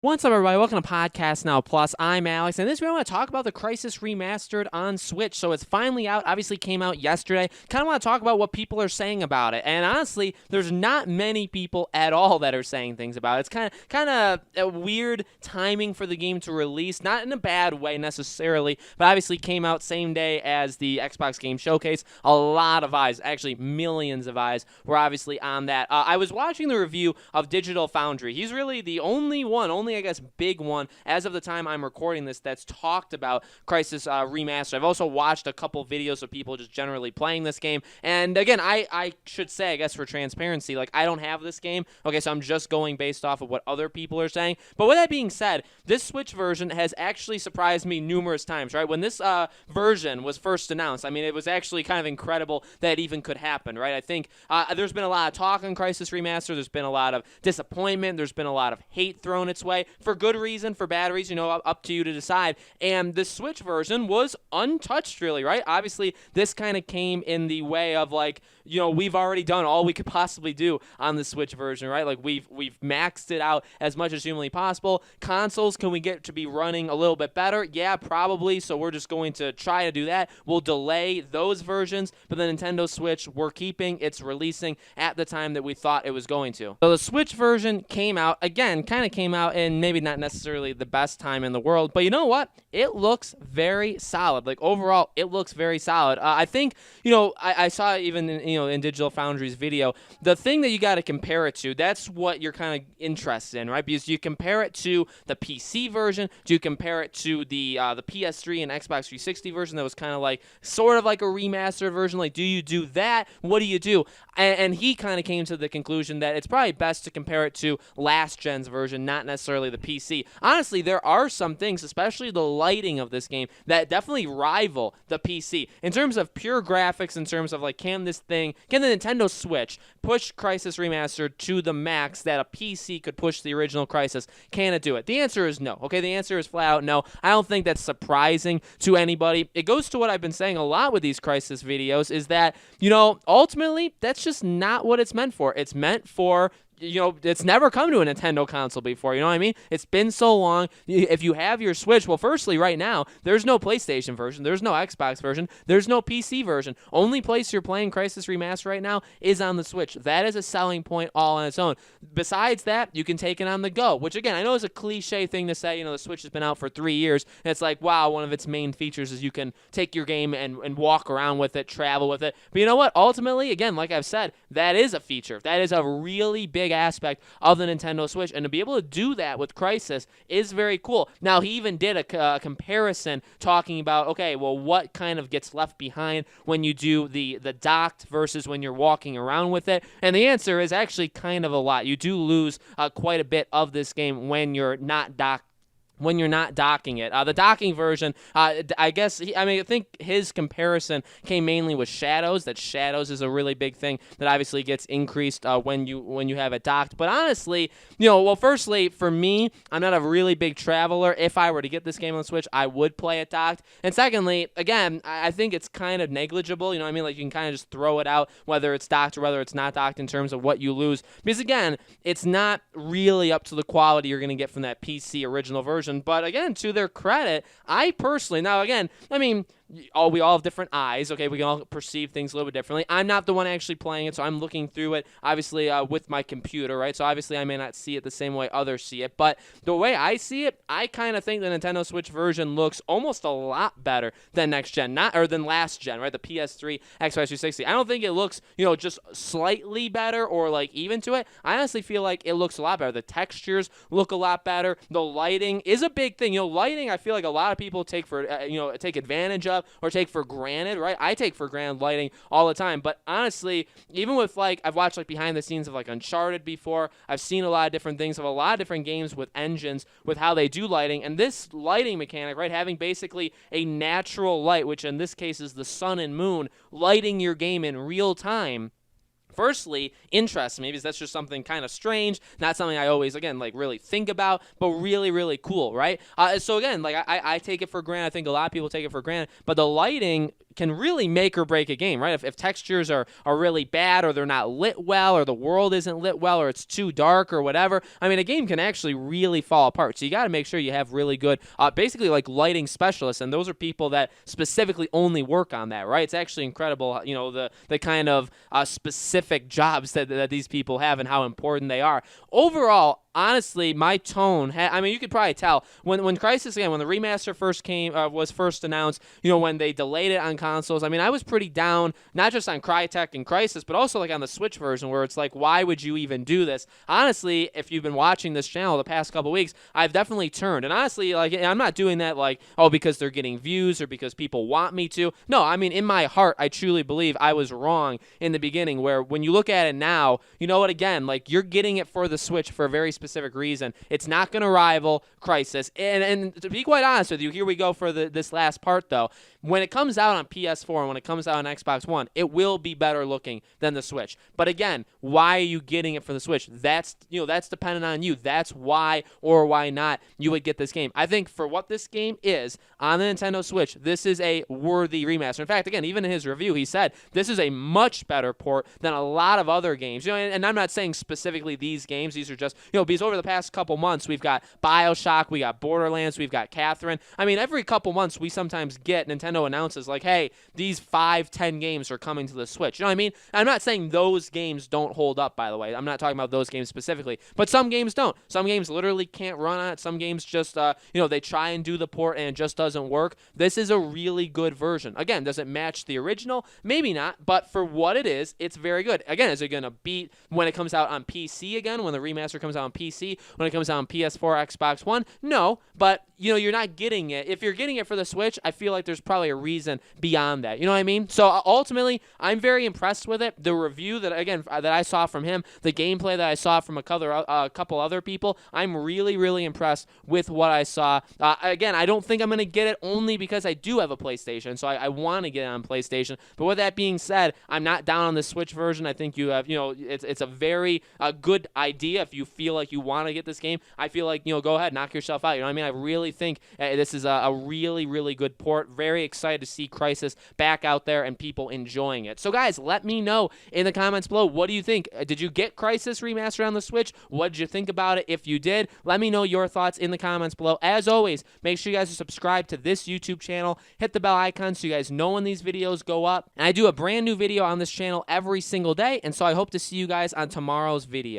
What's up, everybody? Welcome to Podcast Now Plus. I'm Alex, and this week I want to talk about the Crysis Remastered on Switch. So it's finally out. Obviously, came out yesterday. Kind of want to talk about what people are saying about it. And honestly, there's not many people at all that are saying things about it. It's kind of a weird timing for the game to release, not in a bad way necessarily, but obviously came out same day as the Xbox Game Showcase. A lot of eyes, actually millions of eyes, were obviously on that. I was watching the review of Digital Foundry. He's really the only I guess big one as of the time I'm recording this that's talked about Crysis Remastered. I've also watched a couple videos of people just generally playing this game, and again, I should say, I guess for transparency, like, I don't have this game, okay, so I'm just going based off of what other people are saying. But with that being said, this Switch version has actually surprised me numerous times, right? When this version was first announced, I mean, it was actually kind of incredible that it even could happen, right? I think there's been a lot of talk on Crysis Remastered, there's been a lot of disappointment, there's been a lot of hate thrown its way, for good reason, for bad reason, up to you to decide. And the Switch version was untouched, really, right? Obviously, this kind of came in the way of, like, we've already done all we could possibly do on the Switch version, right? Like, we've maxed it out as much as humanly possible. Consoles, can we get to be running a little bit better? Yeah, probably, so we're just going to try to do that. We'll delay those versions, but the Nintendo Switch, we're keeping. It's releasing at the time that we thought it was going to. So the Switch version came out, again, kind of came out in maybe not necessarily the best time in the world, but you know what? It looks very solid. Like, overall, it looks very solid. I think, I saw even in Digital Foundry's video, the thing that you got to compare it to, that's what you're kind of interested in, right? Because you compare it to the PC version, do you compare it to the PS3 and Xbox 360 version that was kind of like, sort of like a remastered version, like, do you do that? What do you do? And he kind of came to the conclusion that it's probably best to compare it to last gen's version, not necessarily the PC. Honestly, there are some things, especially the lighting of this game, that definitely rival the PC. In terms of pure graphics, in terms of, like, can the Nintendo Switch push Crysis Remastered to the max that a PC could push the original Crysis? Can it do it? The answer is no. Okay, the answer is flat out no. I don't think that's surprising to anybody. It goes to what I've been saying a lot with these Crysis videos, is that, ultimately, that's just not what it's meant for. It's meant for, it's never come to a Nintendo console before, you know what I mean? It's been so long. If you have your Switch, well, firstly, right now, there's no PlayStation version, there's no Xbox version, there's no PC version. Only place you're playing Crysis Remastered right now is on the Switch. That is a selling point all on its own. Besides that, you can take it on the go, which, again, I know is a cliche thing to say. The Switch has been out for 3 years, and it's like, wow, one of its main features is you can take your game and walk around with it, travel with it. But you know what? Ultimately, again, like I've said, that is a feature. That is a really big aspect of the Nintendo Switch, and to be able to do that with Crysis is very cool. Now, he even did a comparison talking about, okay, well, what kind of gets left behind when you do the docked versus when you're walking around with it, and the answer is actually kind of a lot. You do lose quite a bit of this game when you're not docked. When you're not docking it. The docking version, I think his comparison came mainly with shadows, that shadows is a really big thing that obviously gets increased when you have it docked. But honestly, firstly, for me, I'm not a really big traveler. If I were to get this game on the Switch, I would play it docked. And secondly, again, I think it's kind of negligible, like, you can kind of just throw it out, whether it's docked or whether it's not docked, in terms of what you lose. Because, again, it's not really up to the quality you're going to get from that PC original version. But again, to their credit, I personally, now again, we all have different eyes, okay? We can all perceive things a little bit differently. I'm not the one actually playing it, so I'm looking through it, obviously, with my computer, right? So obviously I may not see it the same way others see it, but the way I see it, I kind of think the Nintendo Switch version looks almost a lot better than next gen, than last gen, right? The PS3, Xbox 360. I don't think it looks, just slightly better or, like, even to it. I honestly feel like it looks a lot better. The textures look a lot better. The lighting is a big thing. Lighting, I feel like a lot of people take advantage of or take for granted, right? I take for granted lighting all the time, but honestly, even with, like, I've watched, like, behind the scenes of, like, Uncharted before, I've seen a lot of different things of a lot of different games with engines, with how they do lighting, and this lighting mechanic, right, having basically a natural light, which in this case is the sun and moon, lighting your game in real time, Firstly, interests me because that's just something kind of strange, not something I always, again, like really think about, but really, really cool, right? So again, like I take it for granted. I think a lot of people take it for granted, but the lighting can really make or break a game, right? If textures are really bad, or they're not lit well, or the world isn't lit well, or it's too dark or whatever, I mean, a game can actually really fall apart. So you got to make sure you have really good, basically like lighting specialists, and those are people that specifically only work on that, right? It's actually incredible, you know, the kind of specific jobs that these people have and how important they are. Overall, honestly, my tone, I mean, you could probably tell when Crysis, again, when the remaster was first announced, you know, when they delayed it on consoles, I mean, I was pretty down, not just on Crytek and Crysis, but also like on the Switch version, where it's like, why would you even do this? Honestly, if you've been watching this channel the past couple weeks, I've definitely turned. And honestly, like, I'm not doing that like, oh, because they're getting views or because people want me to. No, I mean, in my heart, I truly believe I was wrong in the beginning, where when you look at it now, you know what, again, like, you're getting it for the Switch for a very specific reason. It's not going to rival Crysis. And to be quite honest with you, here we go for this last part, though. When it comes out on PS4 and when it comes out on Xbox One, it will be better looking than the Switch. But again, why are you getting it for the Switch? That's dependent on you. That's why or why not you would get this game. I think for what this game is on the Nintendo Switch, this is a worthy remaster. In fact, again, even in his review, he said this is a much better port than a lot of other games. You know, and I'm not saying specifically these games. These are just, you know, because over the past couple months, we've got BioShock, we got Borderlands, we've got Catherine. I mean, every couple months, we sometimes get Nintendo announces like, hey, these 5-10 games are coming to the Switch. You know what I mean? I'm not saying those games don't hold up, by the way. I'm not talking about those games specifically, but some games don't. Some games literally can't run on it. Some games just, you know, they try and do the port and it just doesn't work. This is a really good version. Again, does it match the original? Maybe not, but for what it is, it's very good. Again, is it going to beat when it comes out on PC again, when the remaster comes out on PC, when it comes out on PS4, Xbox One? No, but, you know, you're not getting it. If you're getting it for the Switch, I feel like there's probably a reason beyond that. You know what I mean? So ultimately, I'm very impressed with it. The review that, again, that I saw from him, the gameplay that I saw from a couple other people, I'm really, really impressed with what I saw. Again, I don't think I'm going to get it only because I do have a PlayStation, so I want to get it on PlayStation. But with that being said, I'm not down on the Switch version. I think you have, you know, it's a very good idea if you feel like you want to get this game. I feel like, you know, go ahead, knock yourself out. You know what I mean? I really think this is a really, really good port. Very excited to see Crysis back out there and people enjoying it. So guys, let me know in the comments below, what do you think? Did you get Crysis Remastered on the Switch? What did you think about it? If you did, let me know your thoughts in the comments below. As always, make sure you guys are subscribed to this YouTube channel. Hit the bell icon so you guys know when these videos go up. And I do a brand new video on this channel every single day, and so I hope to see you guys on tomorrow's video.